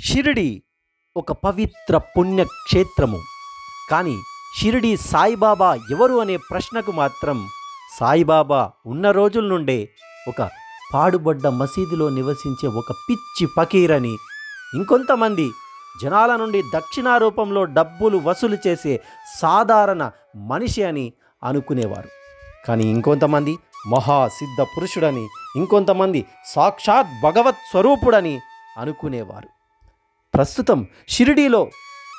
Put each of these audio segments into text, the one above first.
షిరిడి ఒక పవిత్ర పుణ్యక్షేత్రము. కానీ షిరిడి సాయిబాబా ఎవరు అనే ప్రశ్నకు మాత్రం సాయిబాబా ఉన్న రోజుల నుండే ఒక పాడుబడ్డ మసీదులో నివసించే ఒక పిచ్చి ఫకీరని, ఇంకొంతమంది జనాల నుండి దక్షిణారూపంలో డబ్బులు వసూలు చేసే సాధారణ మనిషి అని అనుకునేవారు. కానీ ఇంకొంతమంది మహాసిద్ధ పురుషుడని, ఇంకొంతమంది సాక్షాత్ భగవత్ స్వరూపుడని అనుకునేవారు. ప్రస్తుతం షిరిడీలో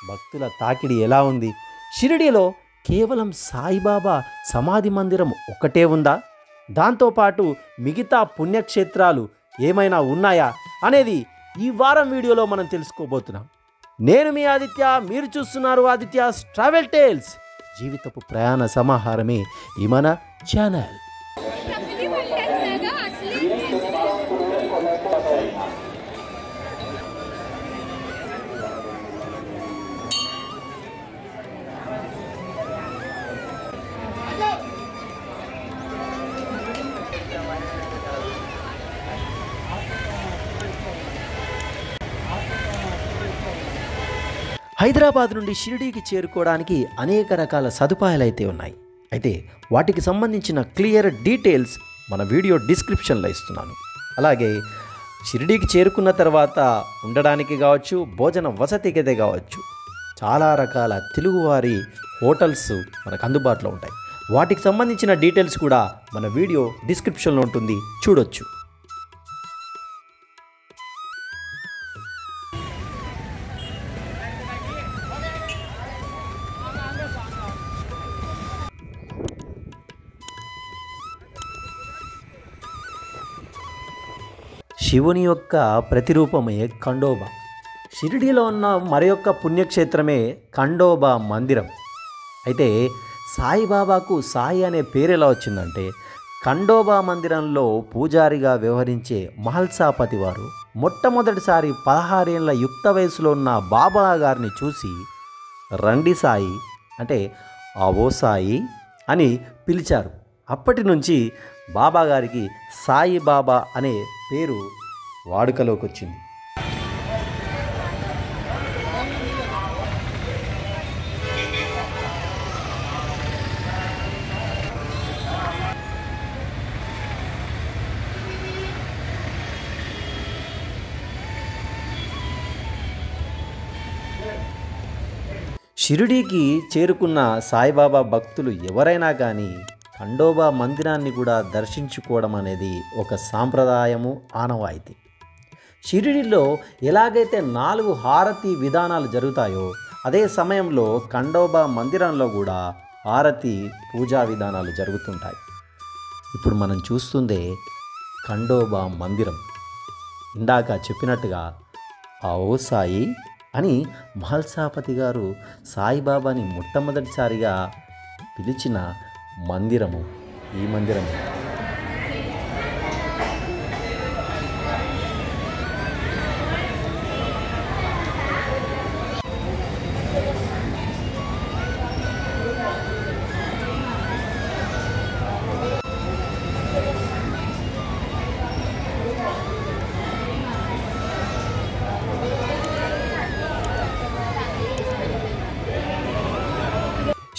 భక్తుల తాకిడి ఎలా ఉంది? షిరిడీలో కేవలం సాయిబాబా సమాధి మందిరం ఒక్కటే ఉందా? దాంతోపాటు మిగతా పుణ్యక్షేత్రాలు ఏమైనా ఉన్నాయా అనేది ఈ వారం వీడియోలో మనం తెలుసుకోబోతున్నాం. నేను మీ ఆదిత్య, మీరు చూస్తున్నారు ఆదిత్యాస్ ట్రావెల్ టేల్స్. జీవితపు ప్రయాణ సమాహారమే ఈ మన ఛానల్. హైదరాబాద్ నుండి షిరిడీకి చేరుకోవడానికి అనేక రకాల సదుపాయాలు అయితే ఉన్నాయి. అయితే వాటికి సంబంధించిన క్లియర్ డీటెయిల్స్ మన వీడియో డిస్క్రిప్షన్లో ఇస్తున్నాను. అలాగే షిరిడీకి చేరుకున్న తర్వాత ఉండడానికి కావచ్చు, భోజన వసతికి కావచ్చు, చాలా రకాల తెలుగువారి హోటల్స్ మనకు అందుబాటులో ఉంటాయి. వాటికి సంబంధించిన డీటెయిల్స్ కూడా మన వీడియో డిస్క్రిప్షన్లో ఉంటుంది, చూడొచ్చు. శివుని యొక్క ప్రతిరూపమే ఖండోబా. షిరిడీలో ఉన్న మరి యొక్క పుణ్యక్షేత్రమే ఖండోబా మందిరం. అయితే సాయిబాబాకు సాయి అనే పేరు ఎలా వచ్చిందంటే, ఖండోబా మందిరంలో పూజారిగా వ్యవహరించే మహల్సాపతి వారు మొట్టమొదటిసారి 16 ఏళ్ల యుక్త వయసులో ఉన్న బాబా గారిని చూసి రండి సాయి అంటే అవో సాయి అని పిలిచారు. అప్పటి నుంచి బాబా గారికి సాయిబాబా అనే పేరు వాడుకలోకి వచ్చింది. షిరిడీకి చేరుకున్న సాయిబాబా భక్తులు ఎవరైనా కానీ ఖండోబా మందిరాన్ని కూడా దర్శించుకోవడం అనేది ఒక సాంప్రదాయము, ఆనవాయితీ. షిరిడీలో ఎలాగైతే 4 హారతి విధానాలు జరుగుతాయో, అదే సమయంలో ఖండోబా మందిరంలో కూడా హారతి పూజా విధానాలు జరుగుతుంటాయి. ఇప్పుడు మనం చూస్తుందే ఖండోబా మందిరం. ఇందాక చెప్పినట్టుగా ఆ ఓ సాయి అని మహల్సాపతి గారు సాయిబాబాని మొట్టమొదటిసారిగా పిలిచిన మందిరము ఈ మందిరము.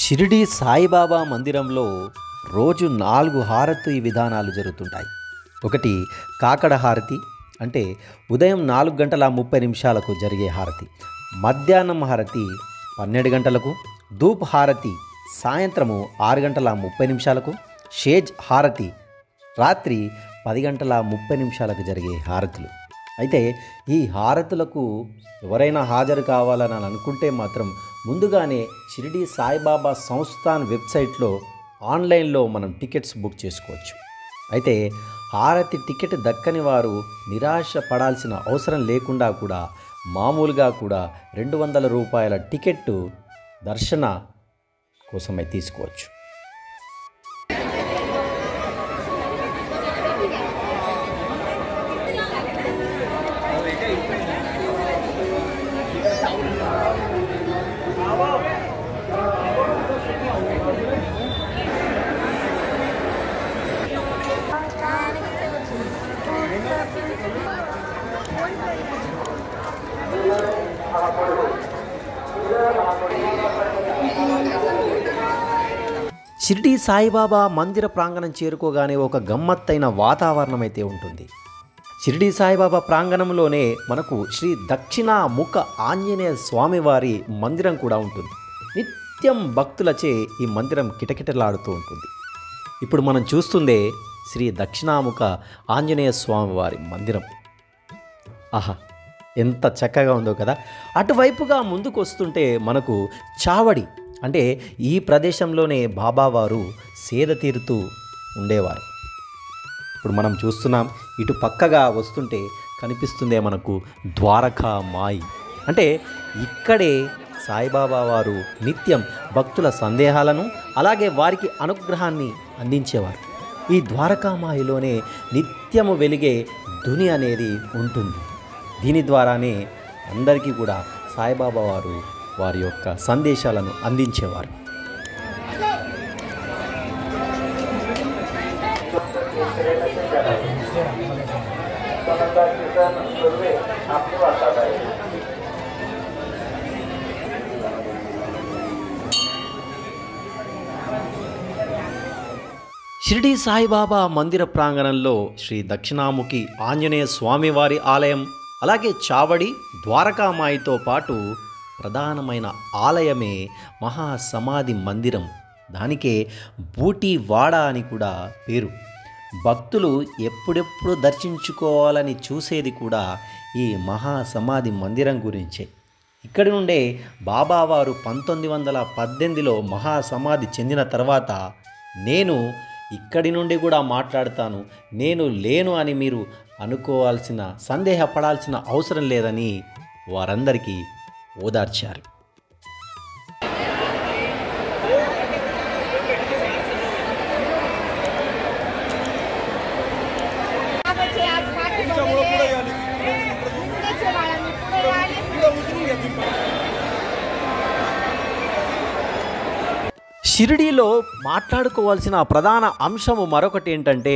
షిరిడి సాయిబాబా మందిరంలో రోజు 4 హారతి విధానాలు జరుగుతుంటాయి. ఒకటి కాకడ హారతి, అంటే ఉదయం 4:30 జరిగే హారతి. మధ్యాహ్నం హారతి 12 గంటలకు. ధూప్ హారతి సాయంత్రము 6:30. షేజ్ హారతి రాత్రి 10:30 జరిగే హారతులు. అయితే ఈ హారతులకు ఎవరైనా హాజరు కావాలని అనుకుంటే మాత్రం ముందుగానే షిరిడి సాయిబాబా సంస్థాన్ వెబ్సైట్లో ఆన్లైన్లో మనం టికెట్స్ బుక్ చేసుకోవచ్చు. అయితే హారతి టికెట్ దక్కని వారు నిరాశ పడాల్సిన అవసరం లేకుండా కూడా మామూలుగా కూడా 200 రూపాయల టికెట్ దర్శన కోసమే తీసుకోవచ్చు. షిరిడీ సాయిబాబా మందిర ప్రాంగణం చేరుకోగానే ఒక గమ్మత్తైన వాతావరణం అయితే ఉంటుంది. షిరిడీ సాయిబాబా ప్రాంగణంలోనే మనకు శ్రీ దక్షిణాముఖ ఆంజనేయ స్వామివారి మందిరం కూడా ఉంటుంది. నిత్యం భక్తులచే ఈ మందిరం కిటకిటలాడుతూ ఉంటుంది. ఇప్పుడు మనం చూస్తుందే శ్రీ దక్షిణాముఖ ఆంజనేయ స్వామివారి మందిరం. ఆహా, ఎంత చక్కగా ఉందో కదా. అటువైపుగా ముందుకు వస్తుంటే మనకు చావడి అంటే ఈ ప్రదేశంలోనే బాబావారు సేద తీరుతూ ఉండేవారు. ఇప్పుడు మనం చూస్తున్నాం, ఇటు పక్కగా వస్తుంటే కనిపిస్తుందే మనకు ద్వారకా మాయి. అంటే ఇక్కడే సాయిబాబా వారు నిత్యం భక్తుల సందేహాలను అలాగే వారికి అనుగ్రహాన్ని అందించేవారు. ఈ ద్వారకామాయిలోనే నిత్యము వెలిగే ధుని అనేది ఉంటుంది. దీని ద్వారానే అందరికీ కూడా సాయిబాబా వారు వారి యొక్క సందేశాలను అందించేవారు. షిరిడీ సాయిబాబా మందిర ప్రాంగణంలో శ్రీ దక్షిణాముఖి ఆంజనేయ స్వామివారి ఆలయం అలాగే చావడి ద్వారకామాయితో పాటు ప్రధానమైన ఆలయమే మహాసమాధి మందిరం. దానికే బూటివాడ అని కూడా పేరు. భక్తులు ఎప్పుడెప్పుడు దర్శించుకోవాలని చూసేది కూడా ఈ మహాసమాధి మందిరం గురించే. ఇక్కడి నుండే బాబావారు 1918లో మహాసమాధి చెందిన తర్వాత నేను ఇక్కడి నుండి కూడా మాట్లాడతాను, నేను లేను అని మీరు అనుకోవాల్సిన సందేహపడాల్సిన అవసరం లేదని వారందరికీ ఓదార్చారు. షిరిడీలో మాట్లాడుకోవాల్సిన ప్రధాన అంశము మరొకటి ఏంటంటే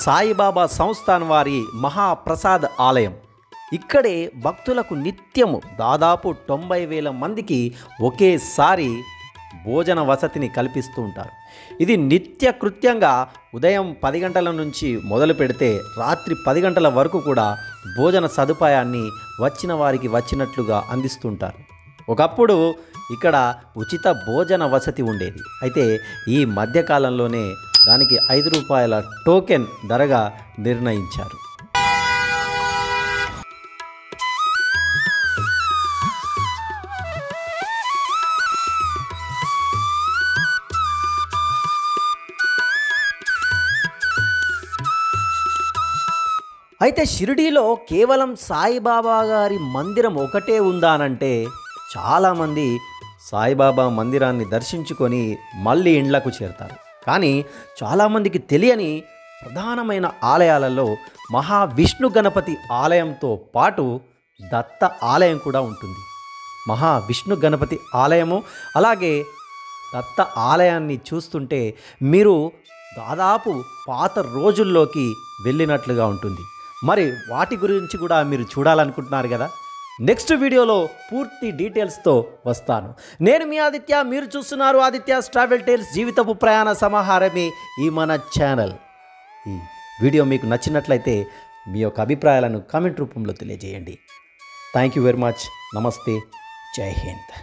సాయిబాబా సంస్థాన్ వారి మహాప్రసాద్ ఆలయం. ఇక్కడే భక్తులకు నిత్యము దాదాపు 90,000 మందికి ఒకేసారి భోజన వసతిని కల్పిస్తూ ఉంటారు. ఇది నిత్య కృత్యంగా ఉదయం 10 గంటల నుంచి మొదలు పెడితే రాత్రి 10 గంటల వరకు కూడా భోజన సదుపాయాన్ని వచ్చిన వారికి వచ్చినట్లుగా అందిస్తుంటారు. ఒకప్పుడు ఇక్కడ ఉచిత భోజన వసతి ఉండేది. అయితే ఈ మధ్యకాలంలోనే దానికి 5 రూపాయల టోకెన్ ధరగా నిర్ణయించారు. అయితే షిరిడీలో కేవలం సాయిబాబా గారి మందిరం ఒకటే ఉందానంటే చాలామంది సాయిబాబా మందిరాన్ని దర్శించుకొని మళ్ళీ ఇండ్లకు చేరుతారు. కానీ చాలామందికి తెలియని ప్రధానమైన ఆలయాలలో మహావిష్ణు గణపతి ఆలయంతో పాటు దత్త ఆలయం కూడా ఉంటుంది. మహావిష్ణు గణపతి ఆలయము అలాగే దత్త ఆలయాన్ని చూస్తుంటే మీరు దాదాపు పాత రోజుల్లోకి వెళ్ళినట్లుగా ఉంటుంది. మరి వాటి గురించి కూడా మీరు చూడాలనుకుంటున్నారు కదా. నెక్స్ట్ వీడియోలో పూర్తి డీటెయిల్స్తో వస్తాను. నేను మీ ఆదిత్య, మీరు చూస్తున్నారు ఆదిత్యాస్ ట్రావెల్ టేల్స్. జీవితపు ప్రయాణ సమాహారమే ఈ మన ఛానల్. ఈ వీడియో మీకు నచ్చినట్లయితే మీ యొక్క అభిప్రాయాలను కామెంట్ రూపంలో తెలియజేయండి. Thank you very much. నమస్తే. జై హింద్.